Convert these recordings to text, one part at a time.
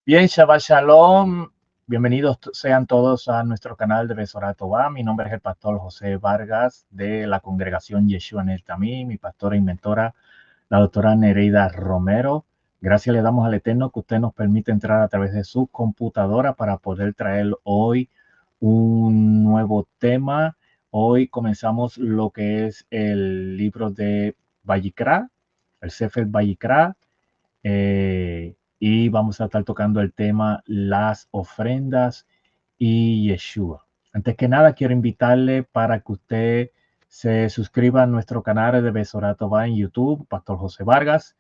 Bien, Shabbat Shalom. Bienvenidos sean todos a nuestro canal de Besorat Tová. Mi nombre es el pastor José Vargas de la congregación Yeshua en el Tamí, mi pastora y mentora, la doctora Nereida Romero. Gracias le damos al Eterno que usted nos permite entrar a través de su computadora para poder traer hoy un nuevo tema. Hoy comenzamos lo que es el libro de Vayikra, el Sefer Vayikra. Y vamos a estar tocando el tema las ofrendas y Yeshua. Antes que nada, quiero invitarle para que usted se suscriba a nuestro canal de Besorat Tová en YouTube, Pastor José Vargas.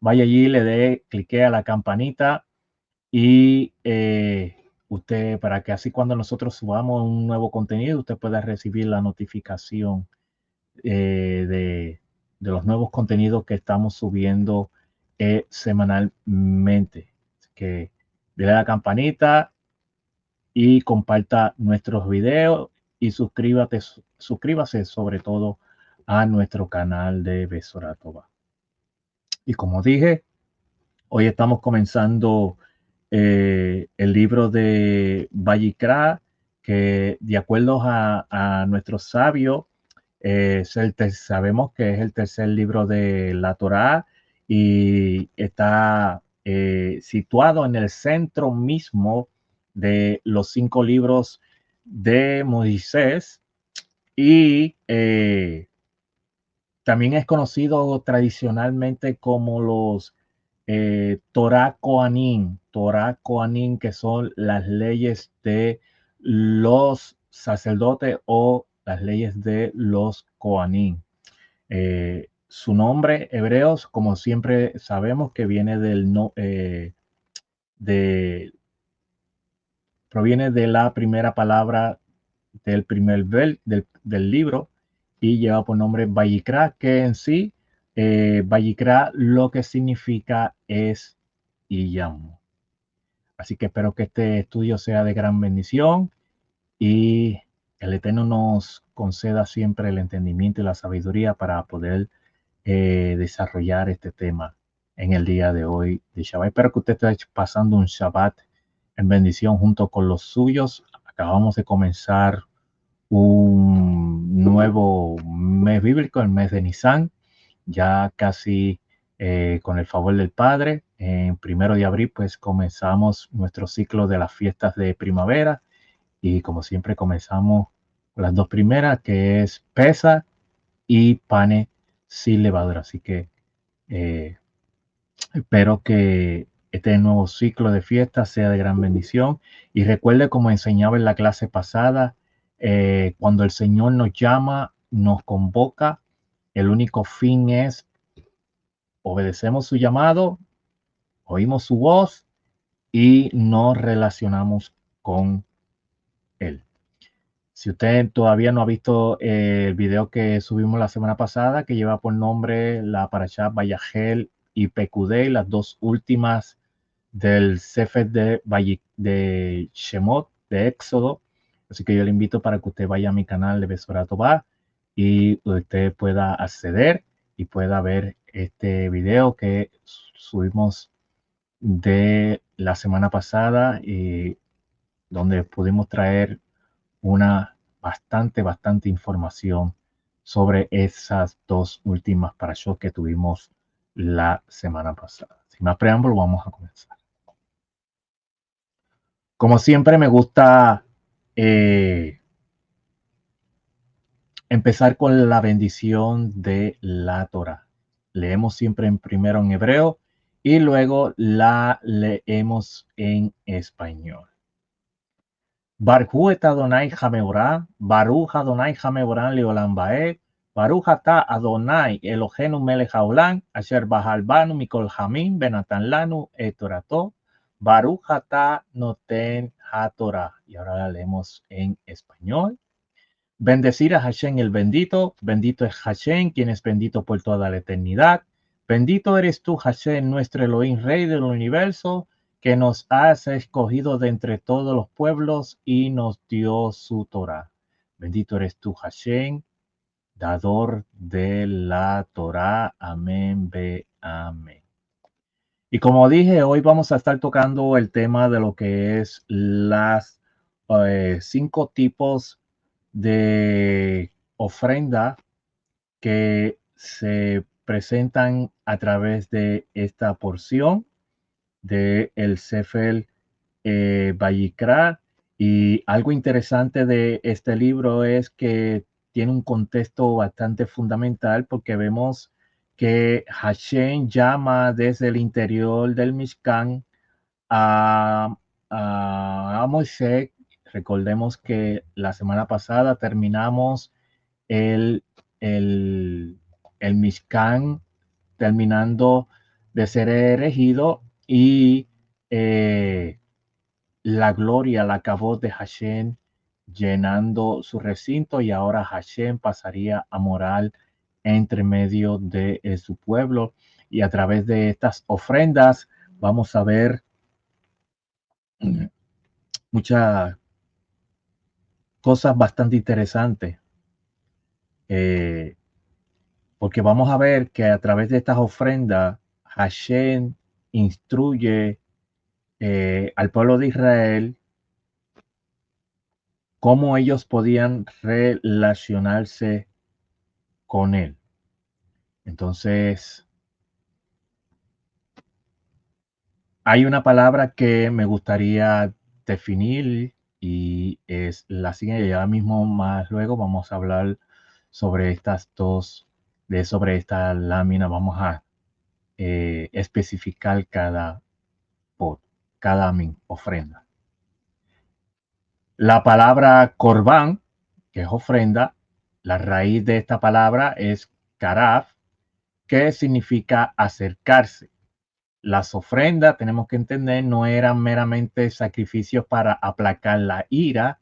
Vaya allí, le dé, clique a la campanita y usted, para que así cuando nosotros subamos un nuevo contenido, usted pueda recibir la notificación de los nuevos contenidos que estamos subiendo semanalmente. Así que dele a la campanita y comparta nuestros videos y suscríbase sobre todo a nuestro canal de Besorat Tová. Y como dije, hoy estamos comenzando el libro de Vayikra, que de acuerdo a nuestros sabios, sabemos que es el tercer libro de la Torá y está situado en el centro mismo de los 5 libros de Moisés y también es conocido tradicionalmente como los Torah Kohanim, que son las leyes de los sacerdotes o las leyes de los Kohanim. Su nombre hebreo, como siempre sabemos, que viene proviene de la primera palabra del primer del libro y lleva por nombre Vayikra, que en sí, Vayikra lo que significa es y llamo. Así que espero que este estudio sea de gran bendición y el Eterno nos conceda siempre el entendimiento y la sabiduría para poder desarrollar este tema en el día de hoy de Shabbat. Espero que usted esté pasando un Shabbat en bendición junto con los suyos. Acabamos de comenzar un nuevo mes bíblico, el mes de Nisan, ya casi con el favor del Padre. En 1 de abril pues comenzamos nuestro ciclo de las fiestas de primavera y como siempre comenzamos las dos primeras, que es Pesach y Panes sin levadura. Así que espero que este nuevo ciclo de fiestas sea de gran bendición. Y recuerde, como enseñaba en la clase pasada, cuando el Señor nos llama, nos convoca, el único fin es obedecemos su llamado, oímos su voz y nos relacionamos con Él. Si usted todavía no ha visto el video que subimos la semana pasada, que lleva por nombre la Parashá Vayagel y Pekudei, las dos últimas del Sefer de Shemot, de Éxodo. Así que yo le invito para que usted vaya a mi canal de Besorat Tová y usted pueda acceder y pueda ver este video que subimos de la semana pasada y donde pudimos traer una bastante información sobre esas dos últimas parashot que tuvimos la semana pasada. Sin más preámbulo, vamos a comenzar. Como siempre, me gusta empezar con la bendición de la Torah. Leemos siempre primero en hebreo y luego la leemos en español. Baruch et Adonai Hameorah, Baruch Adonai Hameorah leolam baed, Baruch ata Adonai Eloheinu melech haolam, asher bahal banu mikol hamim benatan lanu et torato, Baruch ata noten haTorah. Y ahora la leemos en español. Bendecir a Hashem el bendito, bendito es Hashem, quien es bendito por toda la eternidad. Bendito eres tú, Hashem, nuestro Elohim, Rey del universo, que nos has escogido de entre todos los pueblos y nos dio su Torah. Bendito eres tú, Hashem, dador de la Torah. Amén, be amén. Y como dije, hoy vamos a estar tocando el tema de lo que es las 5 tipos de ofrenda que se presentan a través de esta porción de el Sefer Vayikra. Y algo interesante de este libro es que tiene un contexto bastante fundamental porque vemos que Hashem llama desde el interior del Mishkan a, a Moisés. Recordemos que la semana pasada terminamos el, el, el Mishkan terminando de ser erigido y la gloria, la acabó de Hashem llenando su recinto y ahora Hashem pasaría a morar entre medio de su pueblo y a través de estas ofrendas vamos a ver muchas cosas bastante interesantes, eh, porque vamos a ver que a través de estas ofrendas Hashem instruye al pueblo de Israel cómo ellos podían relacionarse con él. Entonces, hay una palabra que me gustaría definir y es la siguiente. Ya mismo más luego vamos a hablar sobre estas dos, sobre esta lámina. Vamos a especificar cada pot, cada ofrenda. La palabra corbán, que es ofrenda, la raíz de esta palabra es karaf, que significa acercarse. Las ofrendas, tenemos que entender, no eran meramente sacrificios para aplacar la ira,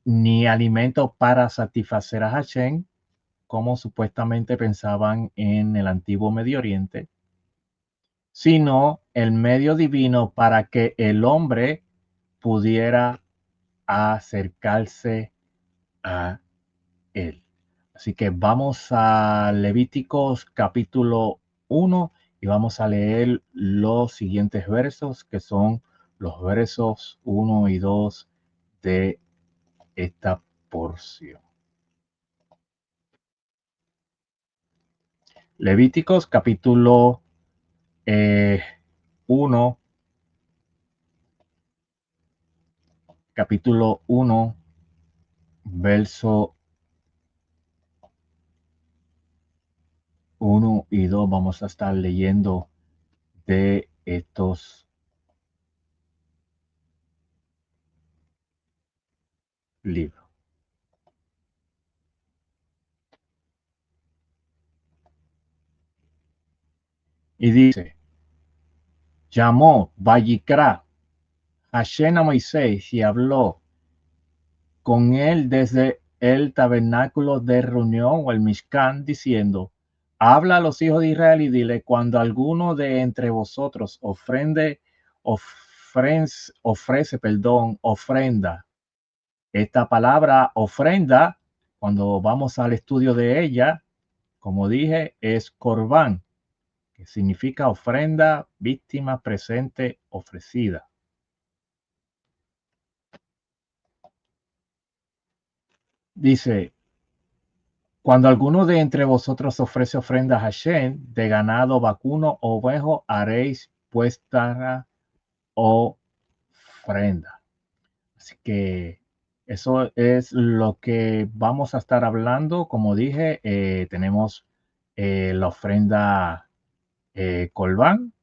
ni alimentos para satisfacer a Hashem, como supuestamente pensaban en el antiguo Medio Oriente, sino el medio divino para que el hombre pudiera acercarse a él. Así que vamos a Levíticos capítulo 1 y vamos a leer los siguientes versos, que son los versos 1 y 2 de esta porción. Levíticos capítulo 1, capítulo 1, verso 1 y 2. Vamos a estar leyendo de estos libros. Y dice, llamó Vayikra Hashem a Moisés y habló con él desde el tabernáculo de reunión o el Mishkan, diciendo, habla a los hijos de Israel y dile, cuando alguno de entre vosotros ofrece, ofrenda. Esta palabra ofrenda, cuando vamos al estudio de ella, como dije, es corbán, que significa ofrenda, víctima presente, ofrecida. Dice, cuando alguno de entre vosotros ofrece ofrenda a Hashem, de ganado, vacuno o ovejo, haréis vuestra ofrenda. Así que eso es lo que vamos a estar hablando. Como dije, tenemos la ofrenda Colbán.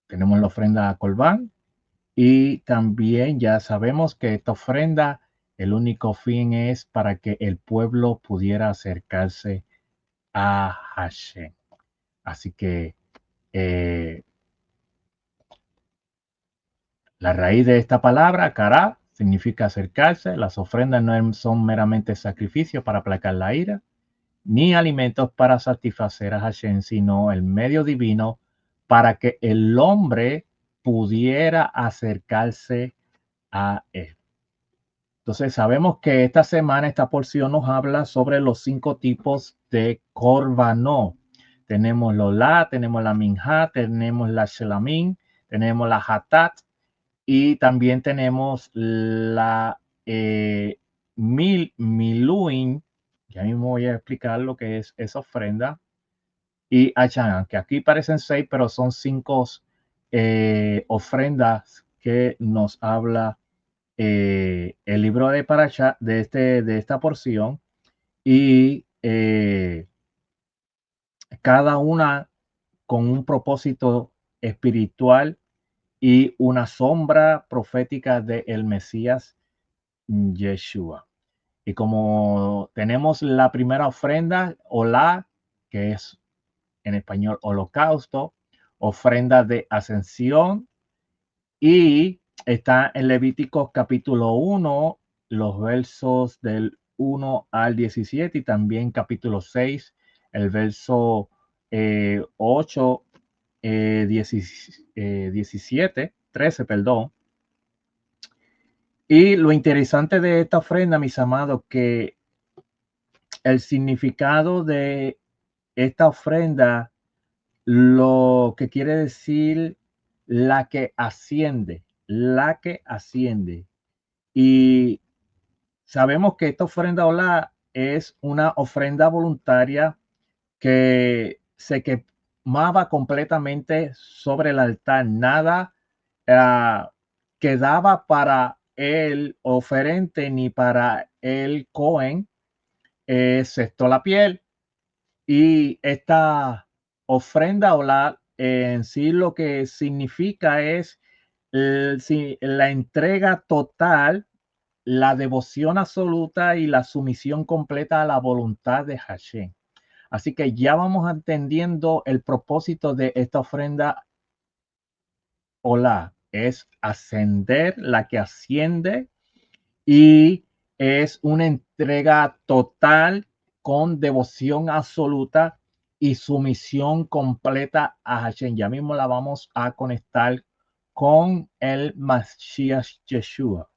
Tenemos la ofrenda Colbán. Y también ya sabemos que esta ofrenda, el único fin es para que el pueblo pudiera acercarse a Hashem. Así que la raíz de esta palabra, kará, significa acercarse. Las ofrendas no son meramente sacrificios para aplacar la ira, ni alimentos para satisfacer a Hashem, sino el medio divino para que el hombre pudiera acercarse a él. Entonces sabemos que esta semana, esta porción nos habla sobre los 5 tipos de korbanot. tenemos la Olá, tenemos la Minjá, tenemos la Shelamim, tenemos la Hatat y también tenemos la Miluim. Ya mismo voy a explicar lo que es esa ofrenda. Y Achan, que aquí parecen 6, pero son 5 ofrendas que nos habla el libro de Parashá de esta porción. Y cada una con un propósito espiritual y una sombra profética del Mesías Yeshua. Y como tenemos la primera ofrenda, Olá, que es en español holocausto, ofrenda de ascensión, y está en Levíticos capítulo 1, los versos del 1 al 17, y también capítulo 6, el verso 8, 17, 13, perdón. Y lo interesante de esta ofrenda, mis amados, que el significado de esta ofrenda, lo que quiere decir la que asciende, la que asciende. Y sabemos que esta ofrenda Olá es una ofrenda voluntaria que se quemaba completamente sobre el altar. Nada quedaba para el oferente ni para el Cohen, excepto la piel. Y esta ofrenda Olá en sí lo que significa es la entrega total, la devoción absoluta y la sumisión completa a la voluntad de Hashem. Así que ya vamos entendiendo el propósito de esta ofrenda Olá. Es ascender, la que asciende, y es una entrega total con devoción absoluta y sumisión completa a Hashem. Ya mismo la vamos a conectar con el Mashiach Yeshua.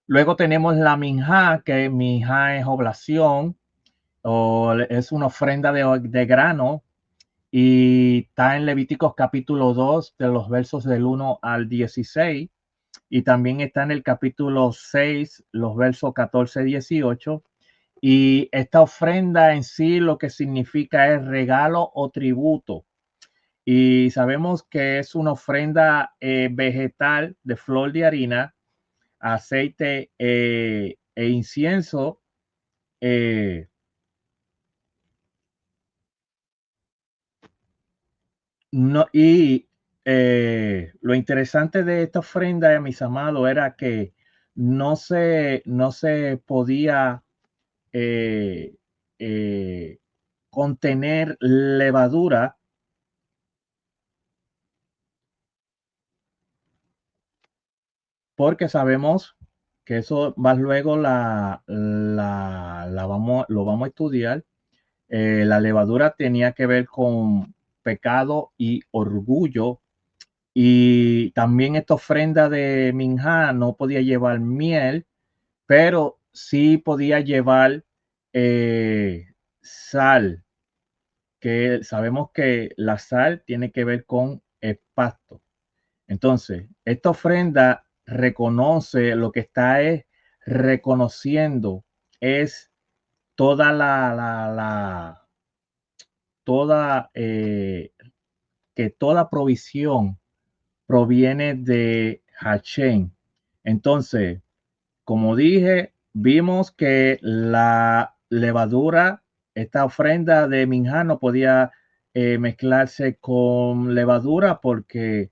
Luego tenemos la Minjá, que Minjá es oblación, o es una ofrenda de grano, y está en Levíticos capítulo 2, de los versos del 1 al 16, y también está en el capítulo 6, los versos 14 y 18. Y esta ofrenda en sí lo que significa es regalo o tributo. Y sabemos que es una ofrenda vegetal de flor de harina, aceite e incienso. No, y lo interesante de esta ofrenda, mis amados, era que no se podía eh, eh, contener levadura, porque sabemos que eso más luego lo vamos a estudiar. La levadura tenía que ver con pecado y orgullo. Y también esta ofrenda de Minjá no podía llevar miel, pero sí podía llevar sal, que sabemos que la sal tiene que ver con el pasto. Entonces, esta ofrenda reconoce, lo que está es reconociendo, es toda toda, que toda provisión proviene de Hashem. Entonces, como dije, vimos que la levadura, esta ofrenda de Minjá no podía mezclarse con levadura porque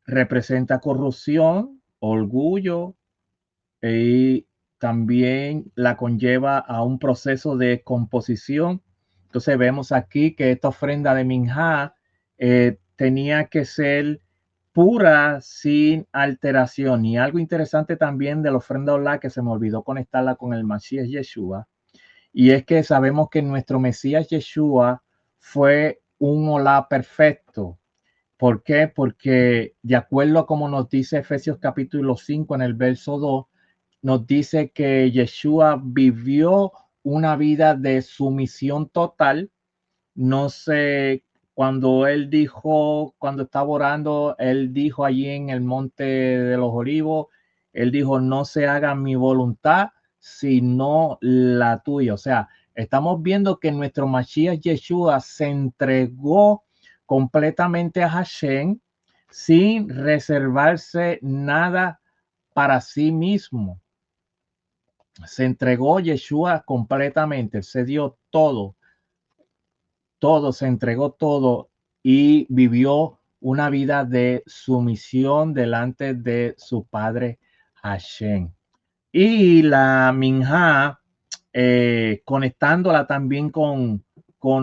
representa corrupción, orgullo, y también la conlleva a un proceso de composición. Entonces vemos aquí que esta ofrenda de Minjá tenía que ser pura, sin alteración. Y algo interesante también de la ofrenda Olá, que se me olvidó conectarla con el Mashiach Yeshua, y es que sabemos que nuestro Mesías Yeshua fue un Olá perfecto. ¿Por qué? Porque de acuerdo a como nos dice Efesios capítulo 5 en el verso 2, nos dice que Yeshua vivió una vida de sumisión total. No sé, cuando él dijo, cuando estaba orando, él dijo allí en el Monte de los Olivos, él dijo, no se haga mi voluntad, sino la tuya. O sea, estamos viendo que nuestro Mashiach Yeshua se entregó completamente a Hashem sin reservarse nada para sí mismo. Se entregó Yeshua completamente, se dio todo, se entregó todo y vivió una vida de sumisión delante de su padre Hashem. Y la Minja, conectándola también con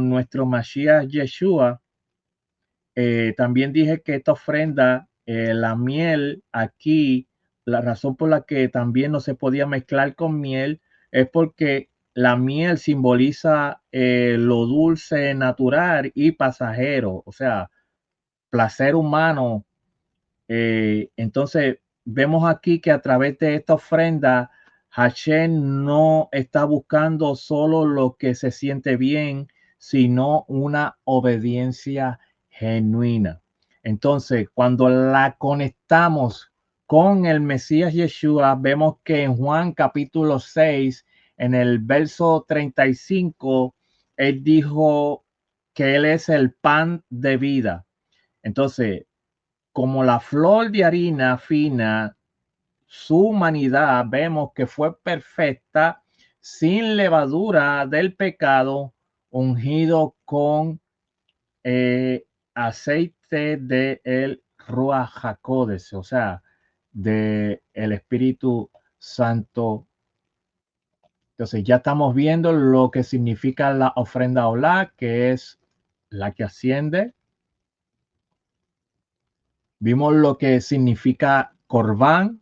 nuestro Mashiach Yeshua, también dije que esta ofrenda, la miel aquí, la razón por la que también no se podía mezclar con miel es porque la miel simboliza lo dulce, natural y pasajero, o sea, placer humano. Entonces, vemos aquí que a través de esta ofrenda, Hashem no está buscando solo lo que se siente bien, sino una obediencia genuina. Entonces, cuando la conectamos con el Mesías Yeshua, vemos que en Juan capítulo 6, en el verso 35, él dijo que él es el pan de vida. Entonces, como la flor de harina fina, su humanidad vemos que fue perfecta, sin levadura del pecado, ungido con aceite de el Ruach HaKodesh, o sea, de el Espíritu Santo. Entonces ya estamos viendo lo que significa la ofrenda olá, que es la que asciende. Vimos lo que significa corbán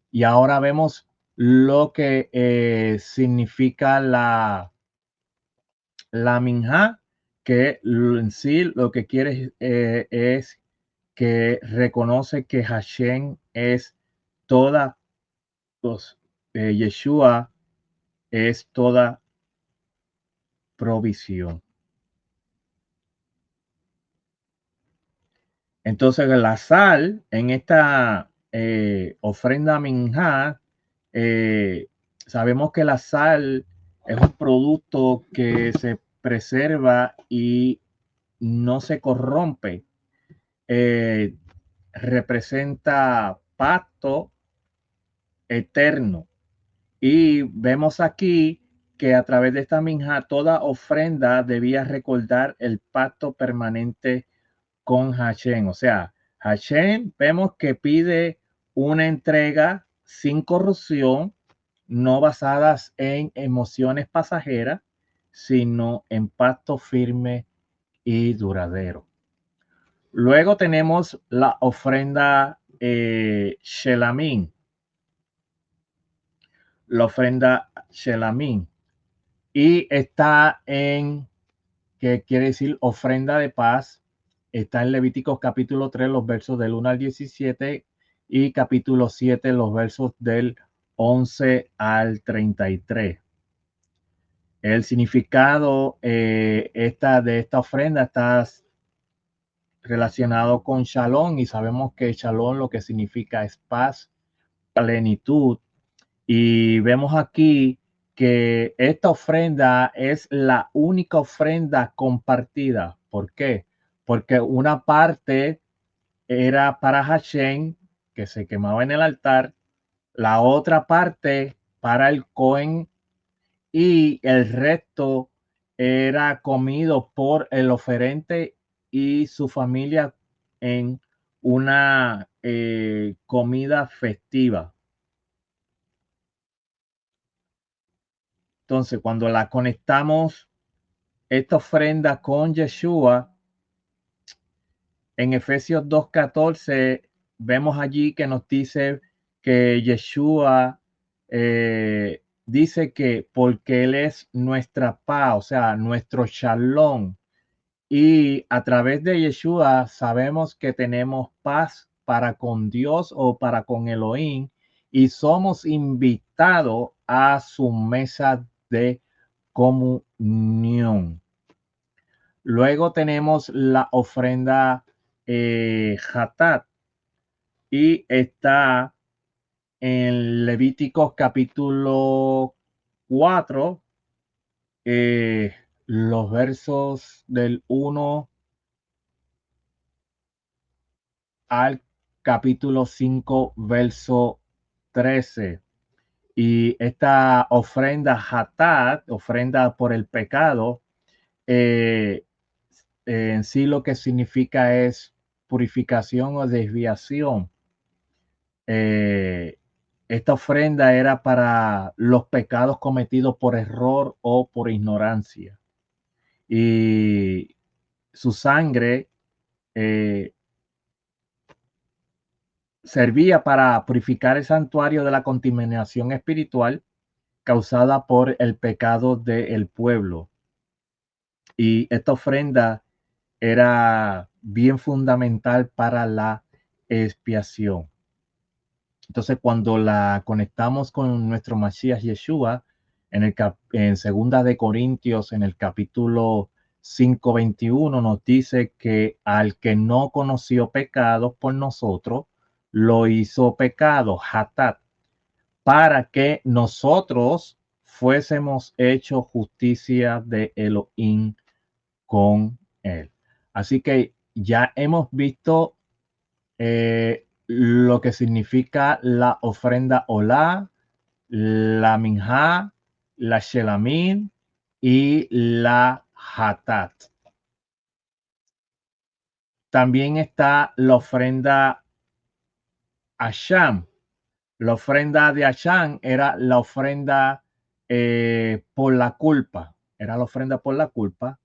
y ahora vemos lo que significa la minja, que en sí lo que quiere es que reconoce que Hashem es toda, Yeshua es toda provisión. Entonces la sal en esta ofrenda minja, sabemos que la sal es un producto que se preserva y no se corrompe. Representa pacto eterno. Y vemos aquí que a través de esta minja toda ofrenda debía recordar el pacto permanente con Hashem. O sea, Hashem vemos que pide una entrega sin corrupción, no basadas en emociones pasajeras, sino en pacto firme y duradero. Luego tenemos la ofrenda Shelamín. La ofrenda Shelamín. Y está en, que quiere decir ofrenda de paz. Está en Levíticos capítulo 3, los versos del 1 al 17 y capítulo 7, los versos del 11 al 33. El significado de esta ofrenda está relacionado con Shalom y sabemos que Shalom lo que significa es paz, plenitud. Y vemos aquí que esta ofrenda es la única ofrenda compartida. ¿Por qué? Porque una parte era para Hashem, que se quemaba en el altar, la otra parte para el Cohen y el resto era comido por el oferente y su familia en una comida festiva. Entonces, cuando la conectamos, esta ofrenda con Yeshua, en Efesios 2:14, vemos allí que nos dice que Yeshua dice que porque Él es nuestra paz, o sea, nuestro shalom. Y a través de Yeshua sabemos que tenemos paz para con Dios o para con Elohim y somos invitados a su mesa de comunión. Luego tenemos la ofrenda Hatat, y está en Levíticos capítulo 4, los versos del 1 al capítulo 5, verso 13. Y esta ofrenda Hatat, ofrenda por el pecado, en sí lo que significa es purificación o desviación. Esta ofrenda era para los pecados cometidos por error o por ignorancia. Y su sangre servía para purificar el santuario de la contaminación espiritual causada por el pecado del pueblo. Y esta ofrenda era bien fundamental para la expiación. Entonces, cuando la conectamos con nuestro Mashiach Yeshua, en segunda de Corintios, en el capítulo 5:21, nos dice que al que no conoció pecados por nosotros, lo hizo pecado, hatat, para que nosotros fuésemos hechos justicia de Elohim con él. Así que ya hemos visto lo que significa la ofrenda Olá, la Minjá, la Shelamim y la Hatat. También está la ofrenda Asham. La ofrenda de Asham era la ofrenda por la culpa. Era la ofrenda por la culpa.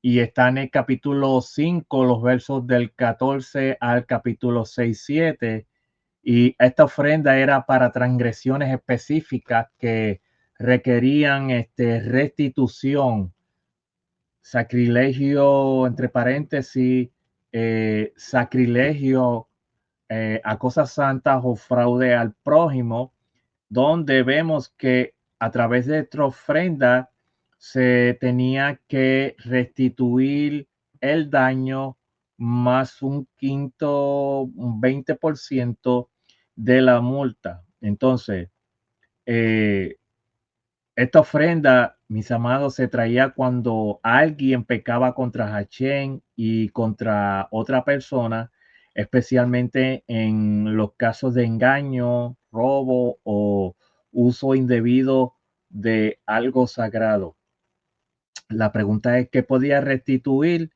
Y está en el capítulo 5, los versos del 14 al capítulo 6, 7. Y esta ofrenda era para transgresiones específicas que requerían restitución, sacrilegio, entre paréntesis, sacrilegio a cosas santas o fraude al prójimo, donde vemos que a través de esta ofrenda se tenía que restituir el daño más un quinto, un 20% de la multa. Entonces, esta ofrenda, mis amados, se traía cuando alguien pecaba contra Hashem y contra otra persona, especialmente en los casos de engaño, robo o uso indebido de algo sagrado. La pregunta es, ¿qué podía restituir?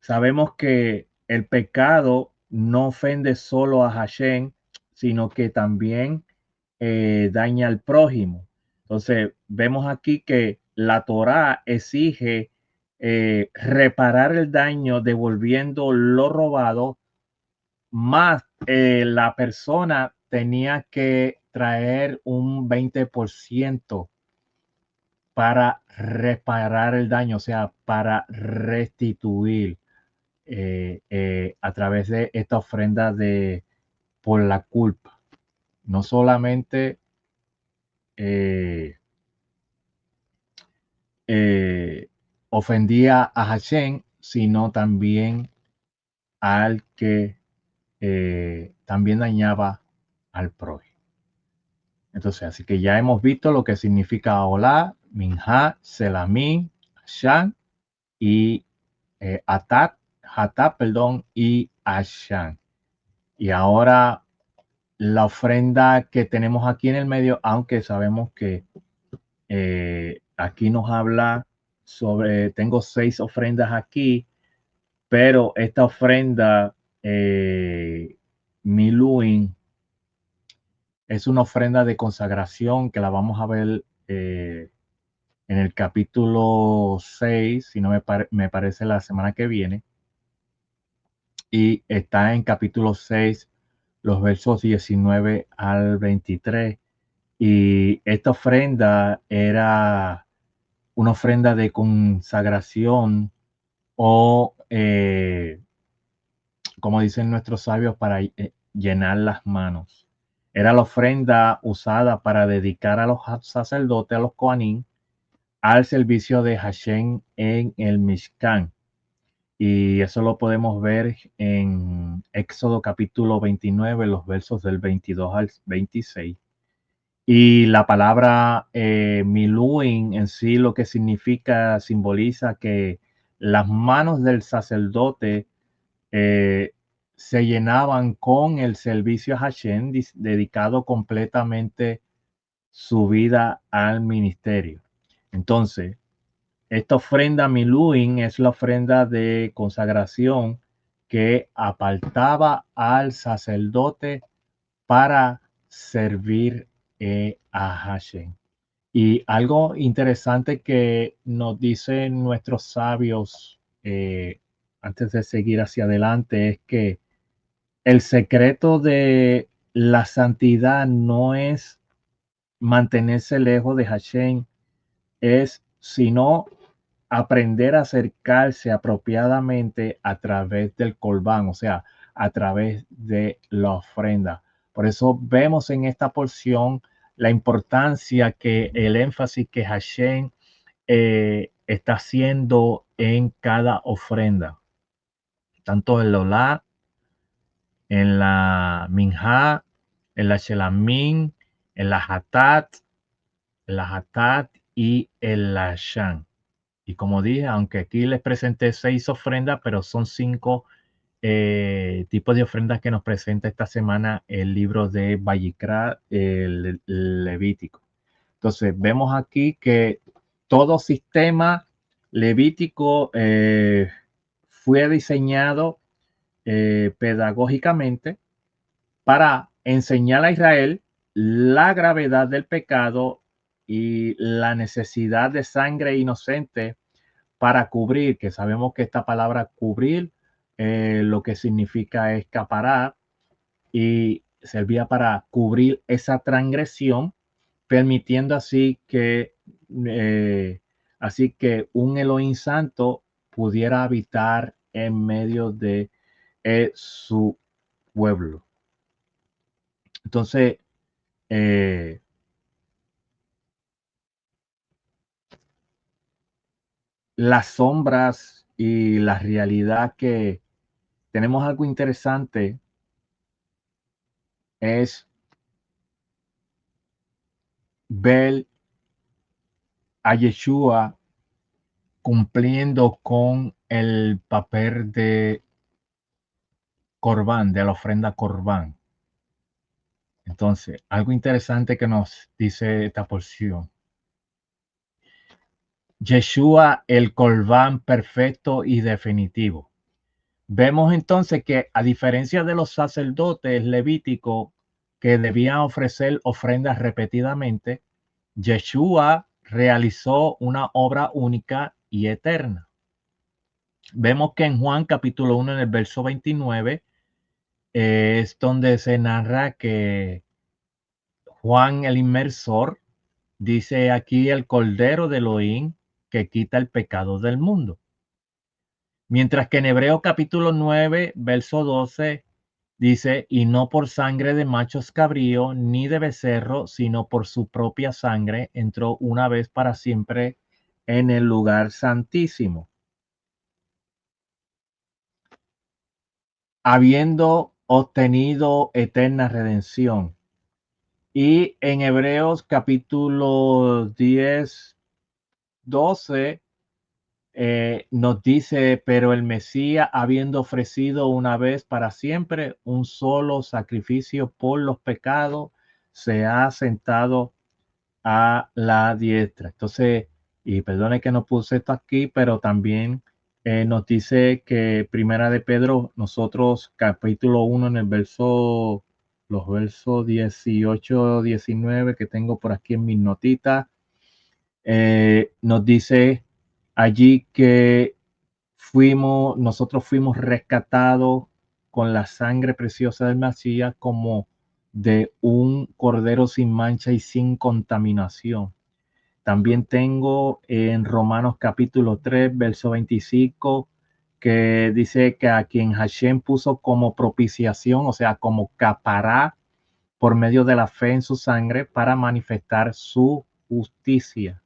Sabemos que el pecado no ofende solo a Hashem, sino que también daña al prójimo. Entonces, vemos aquí que la Torá exige reparar el daño devolviendo lo robado, más la persona tenía que traer un 20% para reparar el daño, o sea, para restituir a través de esta ofrenda de por la culpa. No solamente ofendía a Hashem, sino también al que también dañaba al prójimo. Entonces, así que ya hemos visto lo que significa Olá, Minjá, Selamín, Shan y Hatat, perdón, y Ashan. Y ahora la ofrenda que tenemos aquí en el medio, aunque sabemos que aquí nos habla sobre, tengo 6 ofrendas aquí, pero esta ofrenda Miluin es una ofrenda de consagración que la vamos a ver en el capítulo 6, si no me parece la semana que viene. Y está en capítulo 6, los versos 19 al 23. Y esta ofrenda era una ofrenda de consagración o, como dicen nuestros sabios, para llenar las manos. Era la ofrenda usada para dedicar a los sacerdotes, a los Kohanim, al servicio de Hashem en el Mishkan. Y eso lo podemos ver en Éxodo capítulo 29, los versos del 22 al 26. Y la palabra miluim en sí lo que significa, simboliza que las manos del sacerdote se llenaban con el servicio a Hashem, dedicado completamente su vida al ministerio. Entonces, esta ofrenda miluim es la ofrenda de consagración que apartaba al sacerdote para servir a Hashem. Y algo interesante que nos dicen nuestros sabios antes de seguir hacia adelante es que el secreto de la santidad no es mantenerse lejos de Hashem, es sino aprender a acercarse apropiadamente a través del corbán, o sea, a través de la ofrenda. Por eso vemos en esta porción la importancia que el énfasis que Hashem está haciendo en cada ofrenda, tanto en la Olá, en la Minjá, en la Shelamín, en la Hatat y en la Shan. Y como dije, aunque aquí les presenté 6 ofrendas, pero son 5 tipos de ofrendas que nos presenta esta semana el libro de Vayikra, el Levítico. Entonces, vemos aquí que todo sistema levítico fue diseñado pedagógicamente para enseñar a Israel la gravedad del pecado y la necesidad de sangre inocente para cubrir, que sabemos que esta palabra cubrir lo que significa escaparar, y servía para cubrir esa transgresión, permitiendo así que un Elohim santo pudiera habitar en medio de su pueblo. Entonces, las sombras y la realidad que tenemos algo interesante es ver a Yeshua cumpliendo con el papel de Corbán, de la ofrenda Corbán. Entonces, algo interesante que nos dice esta porción. Yeshua, el Corbán perfecto y definitivo. Vemos entonces que, a diferencia de los sacerdotes levíticos que debían ofrecer ofrendas repetidamente, Yeshua realizó una obra única y eterna. Vemos que en Juan capítulo 1, en el verso 29, es donde se narra que Juan el Inmersor dice aquí el Cordero de Elohim que quita el pecado del mundo. Mientras que en Hebreo capítulo 9, verso 12, dice, y no por sangre de machos cabrío ni de becerro, sino por su propia sangre, entró una vez para siempre en el lugar santísimo, habiendo obtenido eterna redención. Y en Hebreos capítulo 10, 12, nos dice, pero el Mesías, habiendo ofrecido una vez para siempre un solo sacrificio por los pecados, se ha sentado a la diestra. Entonces, y perdone que no puse esto aquí, pero también nos dice que Primera de Pedro, nosotros capítulo 1 en el verso, los versos 18, 19 que tengo por aquí en mis notitas, nos dice allí que nosotros fuimos rescatados con la sangre preciosa del Mesías como de un cordero sin mancha y sin contaminación. También tengo en Romanos capítulo 3, verso 25, que dice que a quien Hashem puso como propiciación, o sea, como capará por medio de la fe en su sangre para manifestar su justicia.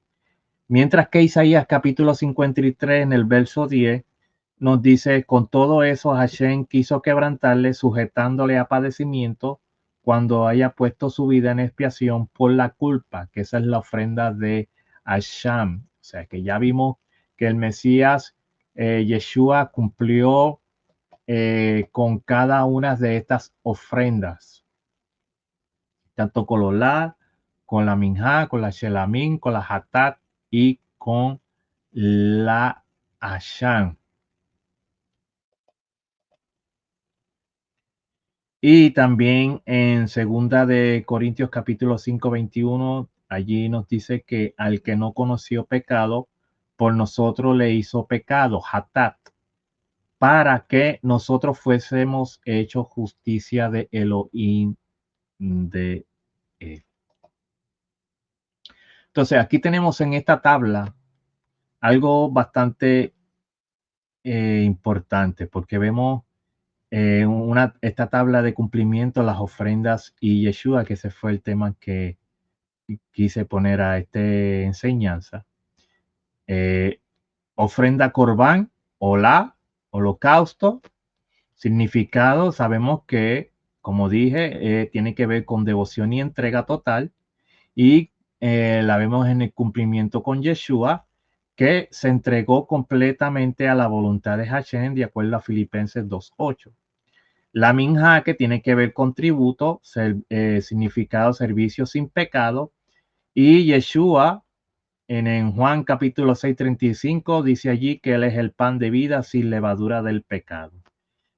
Mientras que Isaías capítulo 53 en el verso 10 nos dice, con todo eso Hashem quiso quebrantarle, sujetándole a padecimiento cuando haya puesto su vida en expiación por la culpa, que esa es la ofrenda de Hashem. O sea que ya vimos que el Mesías Yeshua cumplió con cada una de estas ofrendas, tanto con los la, con la minja, con la shelamín, con la hatat y con la asham. Y también en segunda de Corintios capítulo 5, 21, allí nos dice que al que no conoció pecado, por nosotros le hizo pecado, hatat, para que nosotros fuésemos hechos justicia de Elohim de él. Entonces, aquí tenemos en esta tabla algo bastante importante, porque vemos esta tabla de cumplimiento, las ofrendas y Yeshua, que ese fue el tema que quise poner a esta enseñanza. Ofrenda corbán, hola, holocausto, significado, sabemos que, como dije, tiene que ver con devoción y entrega total. Y la vemos en el cumplimiento con Yeshua, que se entregó completamente a la voluntad de Hashem, de acuerdo a Filipenses 2:8. La minja, que tiene que ver con tributo, significado servicio sin pecado. Y Yeshua, en Juan capítulo 6:35, dice allí que Él es el pan de vida sin levadura del pecado.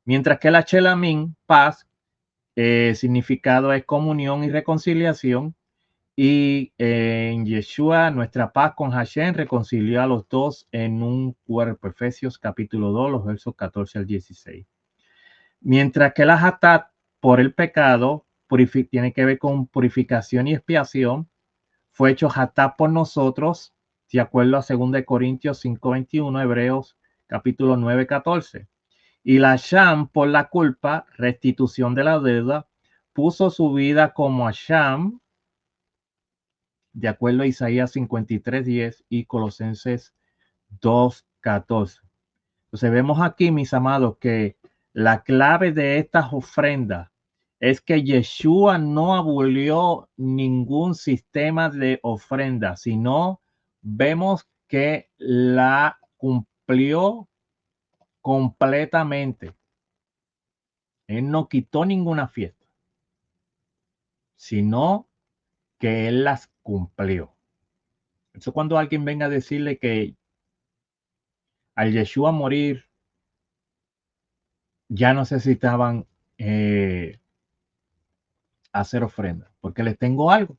Mientras que la Shelamín, paz, significado es comunión y reconciliación. Y en Yeshua, nuestra paz con Hashem reconcilió a los dos en un cuerpo. Efesios capítulo 2, los versos 14 al 16. Mientras que la Hatat, por el pecado, tiene que ver con purificación y expiación, fue hecho Hatat por nosotros, de acuerdo a 2 Corintios 5:21, Hebreos capítulo 9:14. Y la Sham, por la culpa, restitución de la deuda, puso su vida como Asham, de acuerdo a Isaías 53:10 y Colosenses 2:14. Entonces vemos aquí, mis amados, que la clave de estas ofrendas es que Yeshua no abolió ningún sistema de ofrenda, sino vemos que la cumplió completamente. Él no quitó ninguna fiesta, sino que él las cumplió. Eso cuando alguien venga a decirle que al Yeshua morir ya no necesitaban hacer ofrenda, porque les tengo algo.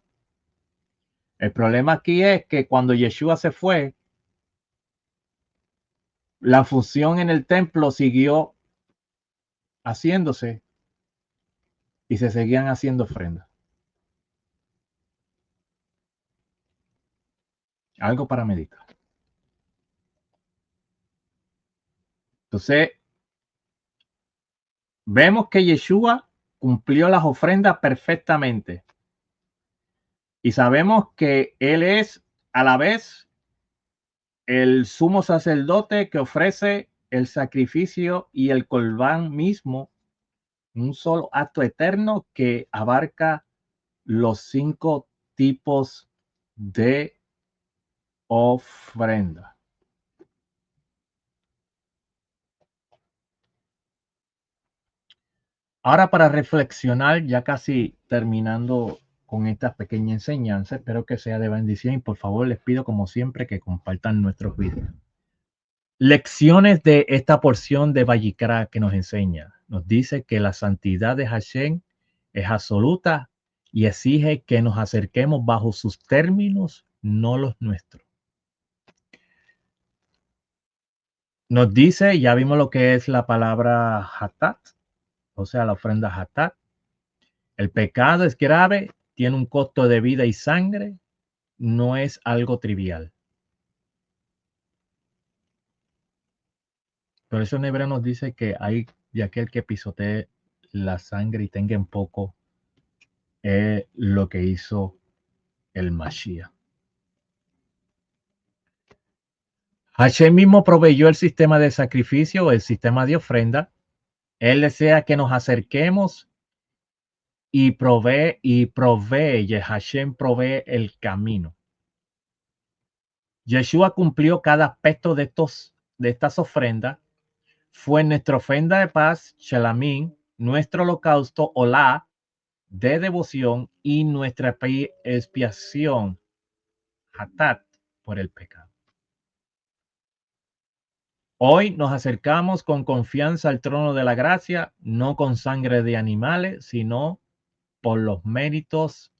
El problema aquí es que cuando Yeshua se fue, la función en el templo siguió haciéndose y se seguían haciendo ofrendas. Algo para meditar. Entonces, vemos que Yeshua cumplió las ofrendas perfectamente. Y sabemos que Él es a la vez el sumo sacerdote que ofrece el sacrificio y el corbán mismo, un solo acto eterno que abarca los 5 tipos de ofrenda. Ahora, para reflexionar, ya casi terminando con esta pequeña enseñanza, espero que sea de bendición y por favor les pido como siempre que compartan nuestros videos. Lecciones de esta porción de Vayikra que nos enseña. Nos dice que la santidad de Hashem es absoluta y exige que nos acerquemos bajo sus términos, no los nuestros. Nos dice, ya vimos lo que es la palabra hatat, o sea, la ofrenda hatat. El pecado es grave, tiene un costo de vida y sangre, no es algo trivial. Por eso en Hebreo nos dice que hay de aquel que pisotee la sangre y tenga en poco es lo que hizo el Mashiach. Hashem mismo proveyó el sistema de sacrificio, el sistema de ofrenda. Él desea que nos acerquemos y provee, Hashem provee el camino. Yeshua cumplió cada aspecto de estas ofrendas. Fue nuestra ofrenda de paz, Shelamim, nuestro holocausto, Olá, de devoción, y nuestra expiación, Hatat, por el pecado. Hoy nos acercamos con confianza al trono de la gracia, no con sangre de animales, sino por los méritos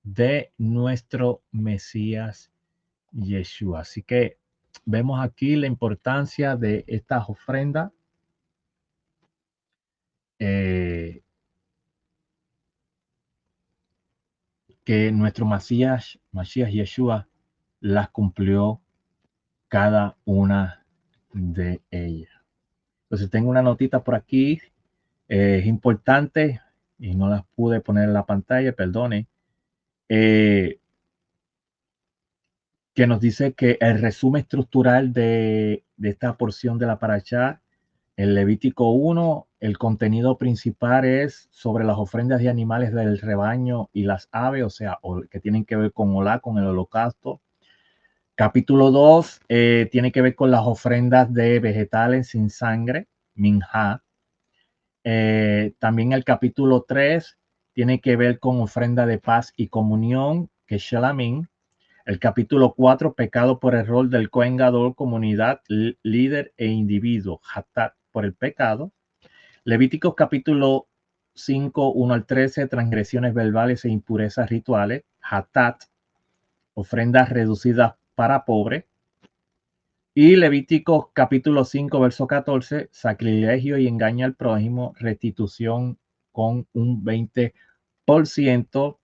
de nuestro Mesías Yeshua. Así que vemos aquí la importancia de estas ofrendas. Que nuestro Mesías Yeshua las cumplió cada una de ellas. Entonces tengo una notita por aquí, es importante y no las pude poner en la pantalla, perdone, que nos dice que el resumen estructural de esta porción de la parashá, el Levítico 1, el contenido principal es sobre las ofrendas de animales del rebaño y las aves, o sea, que tienen que ver con Olá, con el holocausto. Capítulo 2 tiene que ver con las ofrendas de vegetales sin sangre, minjá. También el capítulo 3 tiene que ver con ofrenda de paz y comunión, que es Shelamim. El capítulo 4, pecado por error del Kohen Gadol, comunidad, líder e individuo, Hatat, por el pecado. Levíticos capítulo 5, 1 al 13, transgresiones verbales e impurezas rituales, Hatat, ofrendas reducidas para pobres. Y Levíticos capítulo 5, verso 14, sacrilegio y engaño al prójimo, restitución con un 20%,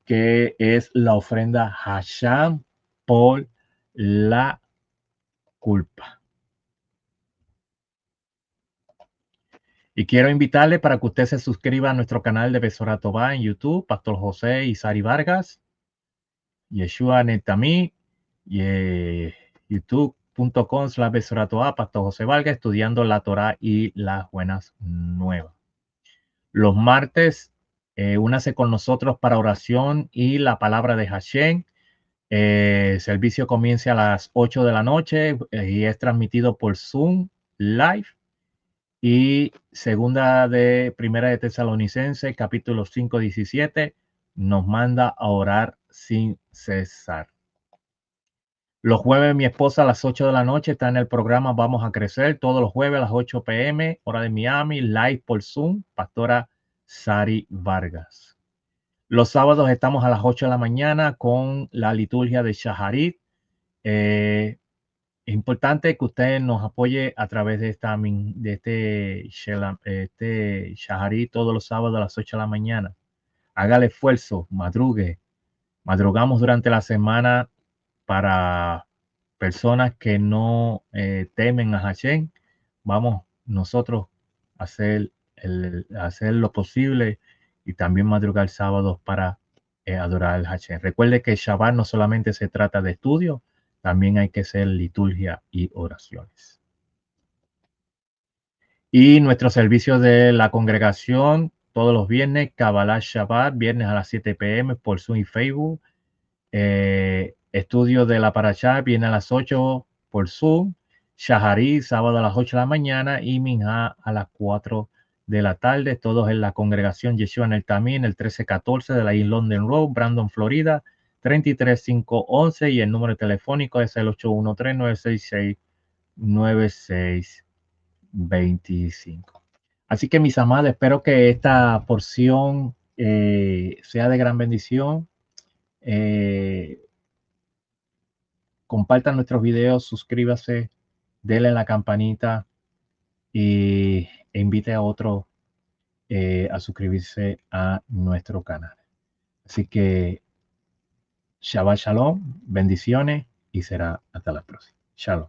que es la ofrenda Hasham por la culpa. Y quiero invitarle para que usted se suscriba a nuestro canal de Besorá Tová en YouTube, Pastor José y Sari Vargas, Yeshua Netami, y youtube.com/Besorá Tová, Pastor José Vargas, estudiando la Torá y las buenas nuevas. Los martes, únase con nosotros para oración y la palabra de Hashem. Servicio comienza a las 8 de la noche y es transmitido por Zoom Live. Y primera de Tesalonicenses, capítulo 5, 17, nos manda a orar sin cesar. Los jueves mi esposa a las 8 de la noche está en el programa Vamos a Crecer, todos los jueves a las 8 p.m., hora de Miami, live por Zoom, pastora Sari Vargas. Los sábados estamos a las 8 de la mañana con la liturgia de Shaharit. Es importante que usted nos apoye a través de este Shaharit todos los sábados a las 8 de la mañana. Haga el esfuerzo, madrugue. Madrugamos durante la semana para personas que no temen a Hashem. Vamos nosotros a hacer lo posible y también madrugar sábados para adorar al Hashem. Recuerde que Shabbat no solamente se trata de estudio, también hay que hacer liturgia y oraciones. Y nuestro servicio de la congregación todos los viernes, Kabbalah Shabbat, viernes a las 7 p.m. por Zoom y Facebook. Estudio de la Parashá viene a las 8 por Zoom. Shaharí, sábado a las 8 de la mañana. Y Minha a las 4 de la tarde. Todos en la congregación Yeshua en el Tamín, el 1314 de la East London Road, Brandon, Florida, 33511. Y el número telefónico es el 813-966-9625. Así que, mis amados, espero que esta porción sea de gran bendición. Compartan nuestros videos, suscríbase, denle la campanita e invite a otro a suscribirse a nuestro canal. Así que Shabbat Shalom, bendiciones y será hasta la próxima. Shalom.